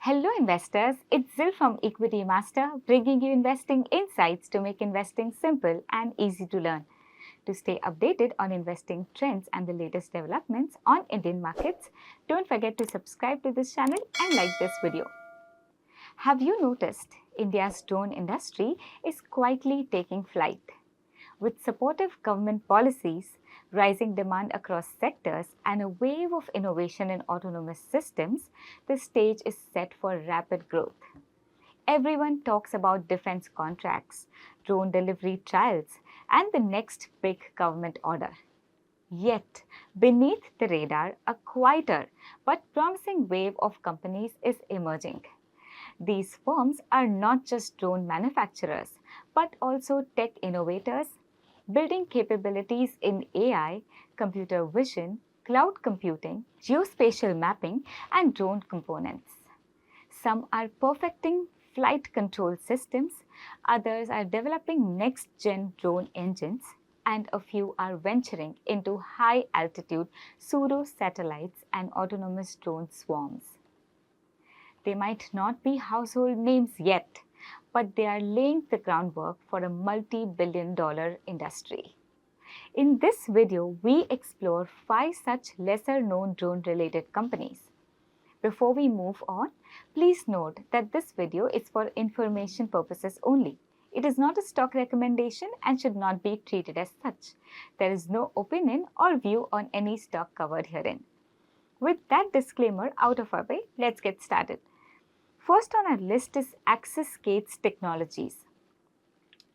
Hello investors, it's Zil from Equitymaster bringing you investing insights to make investing simple and easy to learn. To stay updated on investing trends and the latest developments on Indian markets, don't forget to subscribe to this channel and like this video. Have you noticed India's drone industry is quietly taking flight? With supportive government policies, rising demand across sectors, and a wave of innovation in autonomous systems, the stage is set for rapid growth. Everyone talks about defense contracts, drone delivery trials, and the next big government order. Yet, beneath the radar, a quieter but promising wave of companies is emerging. These firms are not just drone manufacturers, but also tech innovators, building capabilities in AI, computer vision, cloud computing, geospatial mapping, and drone components. Some are perfecting flight control systems, others are developing next-gen drone engines, and a few are venturing into high-altitude pseudo-satellites and autonomous drone swarms. They might not be household names yet, but they are laying the groundwork for a multi-billion-dollar industry. In this video, we explore 5 such lesser-known drone-related companies. Before we move on, please note that this video is for information purposes only. It is not a stock recommendation and should not be treated as such. There is no opinion or view on any stock covered herein. With that disclaimer out of our way, let's get started. First on our list is Axis Gates Technologies.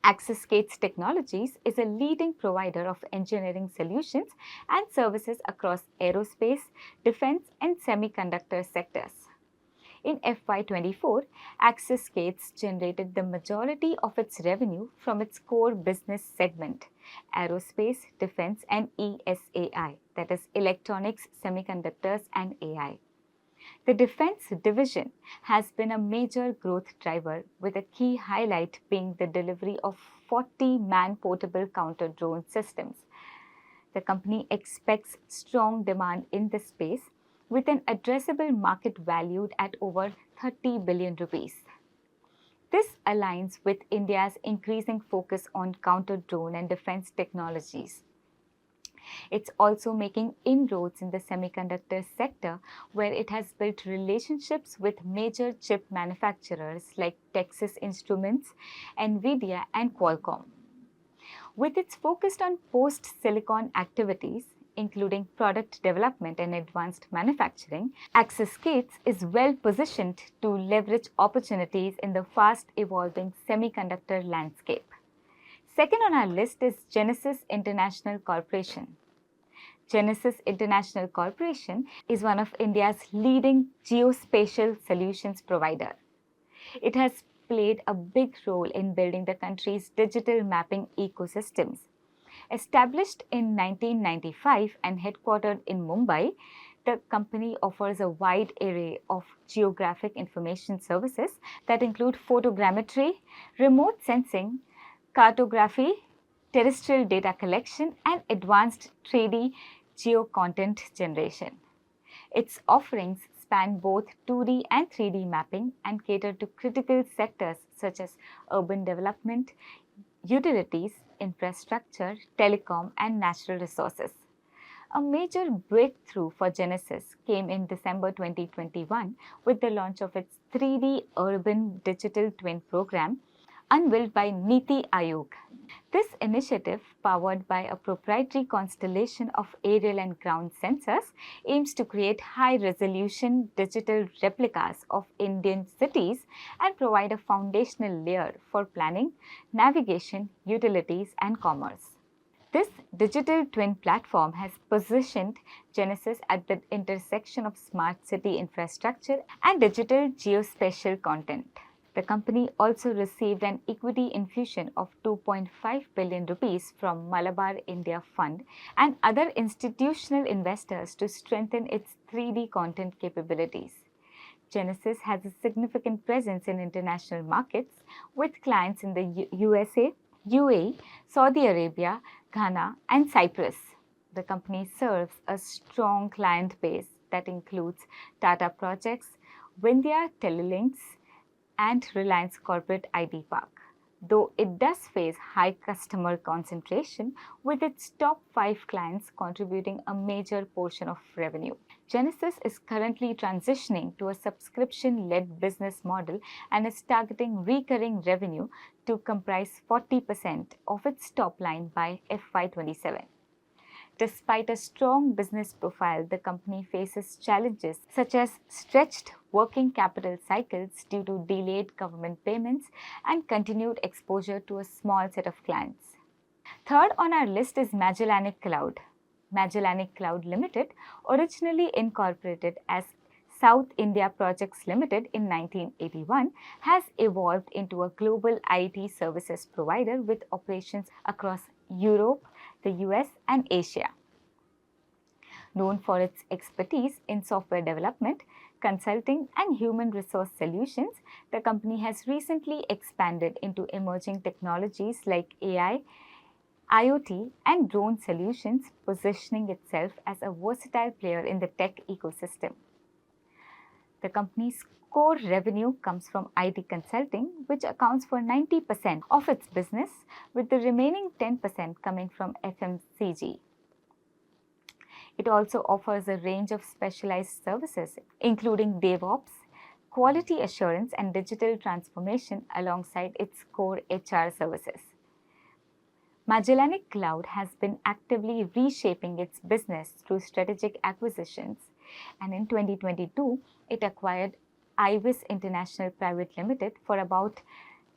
Axis Gates Technologies is a leading provider of engineering solutions and services across aerospace, defense, and semiconductor sectors. In FY24, Axis Gates generated the majority of its revenue from its core business segment, aerospace, defense, and ESAI, that is Electronics, Semiconductors, and AI. The defense division has been a major growth driver, with a key highlight being the delivery of 40 man-portable counter-drone systems. The company expects strong demand in this space, with an addressable market valued at over 30 billion rupees. This aligns with India's increasing focus on counter-drone and defense technologies. It's also making inroads in the semiconductor sector, where it has built relationships with major chip manufacturers like Texas Instruments, NVIDIA, and Qualcomm. With its focus on post-silicon activities, including product development and advanced manufacturing, Axis Gates is well positioned to leverage opportunities in the fast-evolving semiconductor landscape. Second on our list is Genesis International Corporation. Genesis International Corporation is one of India's leading geospatial solutions provider. It has played a big role in building the country's digital mapping ecosystems. Established in 1995 and headquartered in Mumbai, the company offers a wide array of geographic information services that include photogrammetry, remote sensing, cartography, terrestrial data collection, and advanced 3D geo-content generation. Its offerings span both 2D and 3D mapping and cater to critical sectors such as urban development, utilities, infrastructure, telecom, and natural resources. A major breakthrough for Genesis came in December 2021 with the launch of its 3D Urban Digital Twin program, unveiled by Niti Aayog. This initiative, powered by a proprietary constellation of aerial and ground sensors, aims to create high-resolution digital replicas of Indian cities and provide a foundational layer for planning, navigation, utilities, and commerce. This digital twin platform has positioned Genesis at the intersection of smart city infrastructure and digital geospatial content. The company also received an equity infusion of 2.5 billion rupees from Malabar India Fund and other institutional investors to strengthen its 3D content capabilities. Genesis has a significant presence in international markets with clients in the USA, UAE, Saudi Arabia, Ghana, and Cyprus. The company serves a strong client base that includes Tata Projects, Vindhya Telelinks, and Reliance Corporate IT Park. Though it does face high customer concentration, with its top 5 clients contributing a major portion of revenue. Genesis is currently transitioning to a subscription-led business model and is targeting recurring revenue to comprise 40% of its top line by FY27. Despite a strong business profile, the company faces challenges such as stretched working capital cycles due to delayed government payments and continued exposure to a small set of clients. Third on our list is Magellanic Cloud. Magellanic Cloud Limited, originally incorporated as South India Projects Limited in 1981, has evolved into a global IT services provider with operations across Europe, the US, and Asia. Known for its expertise in software development, consulting, and human resource solutions, the company has recently expanded into emerging technologies like AI, IoT, and drone solutions, positioning itself as a versatile player in the tech ecosystem. The company's core revenue comes from IT consulting, which accounts for 90% of its business, with the remaining 10% coming from FMCG. It also offers a range of specialized services, including DevOps, quality assurance, and digital transformation alongside its core HR services. Magellanic Cloud has been actively reshaping its business through strategic acquisitions, and in 2022, it acquired IVIS International Private Limited for about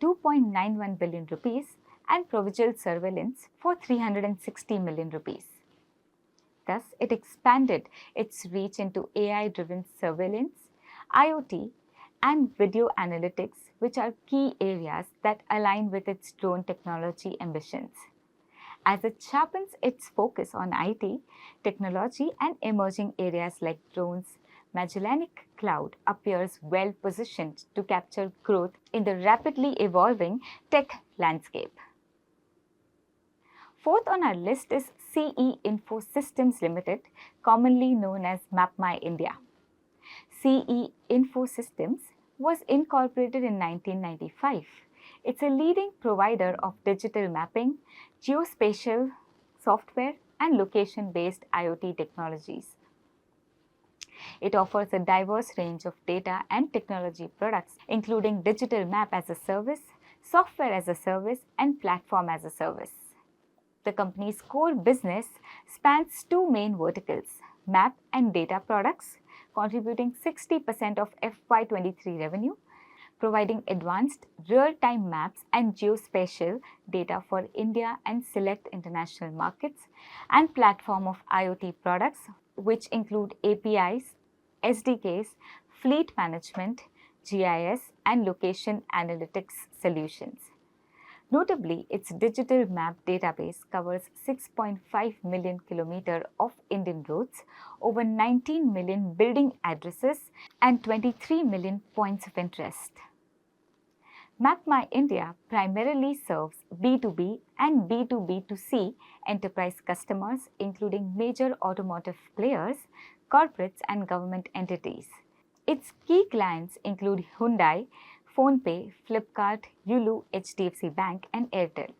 2.91 billion rupees and Provigil Surveillance for 360 million rupees. Thus, it expanded its reach into AI-driven surveillance, IoT, and video analytics, which are key areas that align with its drone technology ambitions. As it sharpens its focus on IT, technology, and emerging areas like drones, Magellanic Cloud appears well positioned to capture growth in the rapidly evolving tech landscape. Fourth on our list is CE Infosystems Limited, commonly known as MAPM India. CE Infosystems was incorporated in 1995. It's a leading provider of digital mapping, geospatial software, and location-based IoT technologies. It offers a diverse range of data and technology products, including digital map as a service, software as a service, and platform as a service. The company's core business spans two main verticals, map and data products, contributing 60% of FY23 revenue, providing advanced real-time maps and geospatial data for India and select international markets, and platform of IoT products, which include APIs, SDKs, fleet management, GIS, and location analytics solutions. Notably, its digital map database covers 6.5 million kilometers of Indian roads, over 19 million building addresses, and 23 million points of interest. MAPM India primarily serves B2B and B2B2C enterprise customers, including major automotive players, corporates, and government entities. Its key clients include Hyundai, PhonePe, Flipkart, Yulu, HDFC Bank, and Airtel.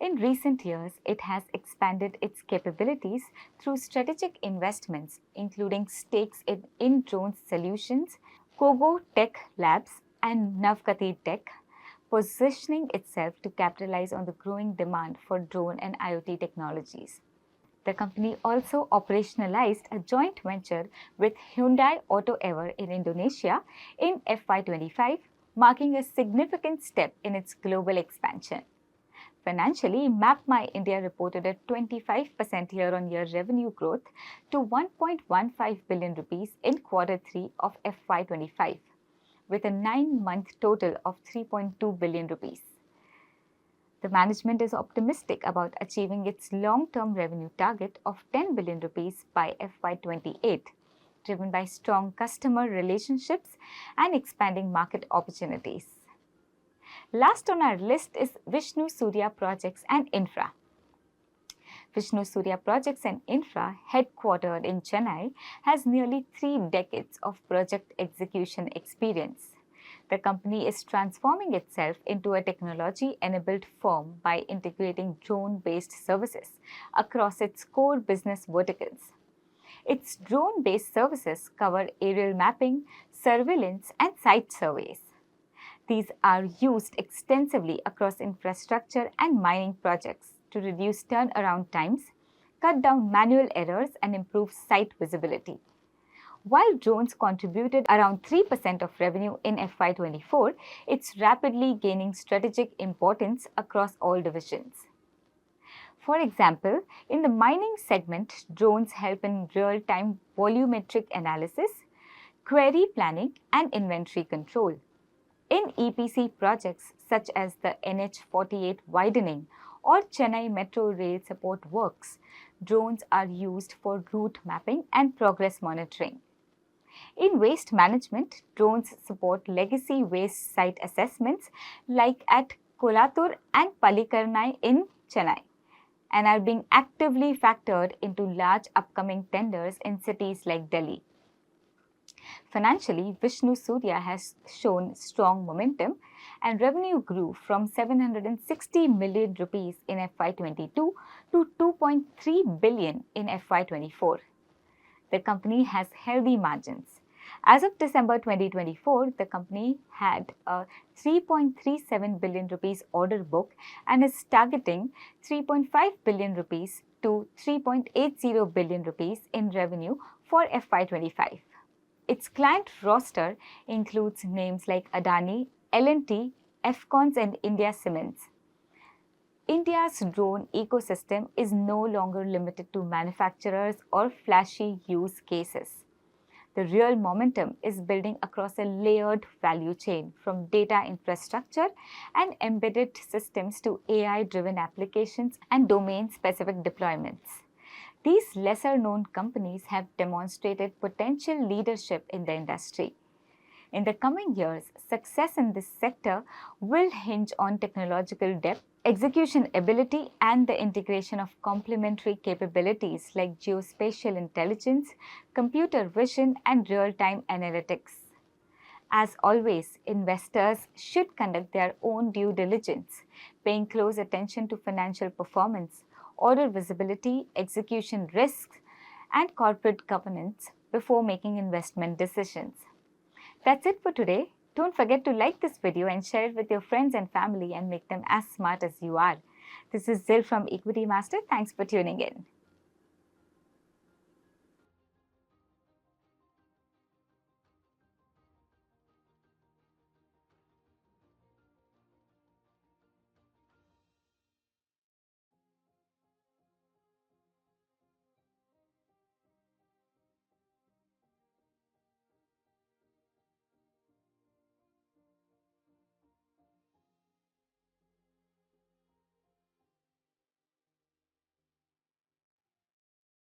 In recent years, it has expanded its capabilities through strategic investments, including stakes in drone solutions, Kogo Tech Labs, and Navgati Tech, positioning itself to capitalize on the growing demand for drone and IoT technologies. The company also operationalized a joint venture with Hyundai AutoEver in Indonesia in FY25, marking a significant step in its global expansion. Financially, MAPM India reported a 25% year-on-year revenue growth to 1.15 billion rupees in Q3 of FY25, with a 9-month total of 3.2 billion rupees. The management is optimistic about achieving its long-term revenue target of 10 billion rupees by FY28, driven by strong customer relationships and expanding market opportunities. Last on our list is Vishnu, Surya Projects and Infra. Vishnu Surya Projects and Infra, headquartered in Chennai, has nearly 3 decades of project execution experience. The company is transforming itself into a technology-enabled firm by integrating drone-based services across its core business verticals. Its drone-based services cover aerial mapping, surveillance, and site surveys. These are used extensively across infrastructure and mining projects to reduce turnaround times, cut down manual errors, and improve site visibility. While drones contributed around 3% of revenue in FY24, it's rapidly gaining strategic importance across all divisions. For example, in the mining segment, drones help in real-time volumetric analysis, query planning, and inventory control. In EPC projects such as the NH48 widening or Chennai Metro Rail support works, drones are used for route mapping and progress monitoring. In waste management, drones support legacy waste site assessments like at Kolathur and Palikarnai in Chennai, and are being actively factored into large upcoming tenders in cities like Delhi. Financially, Vishnu Surya has shown strong momentum and revenue grew from 760 million rupees in FY22 to 2.3 billion in FY24. The company has healthy margins. As of December 2024, the company had a 3.37 billion rupees order book and is targeting 3.5 billion rupees to 3.80 billion rupees in revenue for FY25. Its client roster includes names like Adani, L&T, Efcons, and India Cements. India's drone ecosystem is no longer limited to manufacturers or flashy use cases. The real momentum is building across a layered value chain from data infrastructure and embedded systems to AI-driven applications and domain-specific deployments. These lesser-known companies have demonstrated potential leadership in the industry. In the coming years, success in this sector will hinge on technological depth, execution ability, and the integration of complementary capabilities like geospatial intelligence, computer vision, and real-time analytics. As always, investors should conduct their own due diligence, paying close attention to financial performance, order visibility, execution risks, and corporate governance before making investment decisions. That's it for today. Don't forget to like this video and share it with your friends and family and make them as smart as you are. This is Zil from Equitymaster. Thanks for tuning in.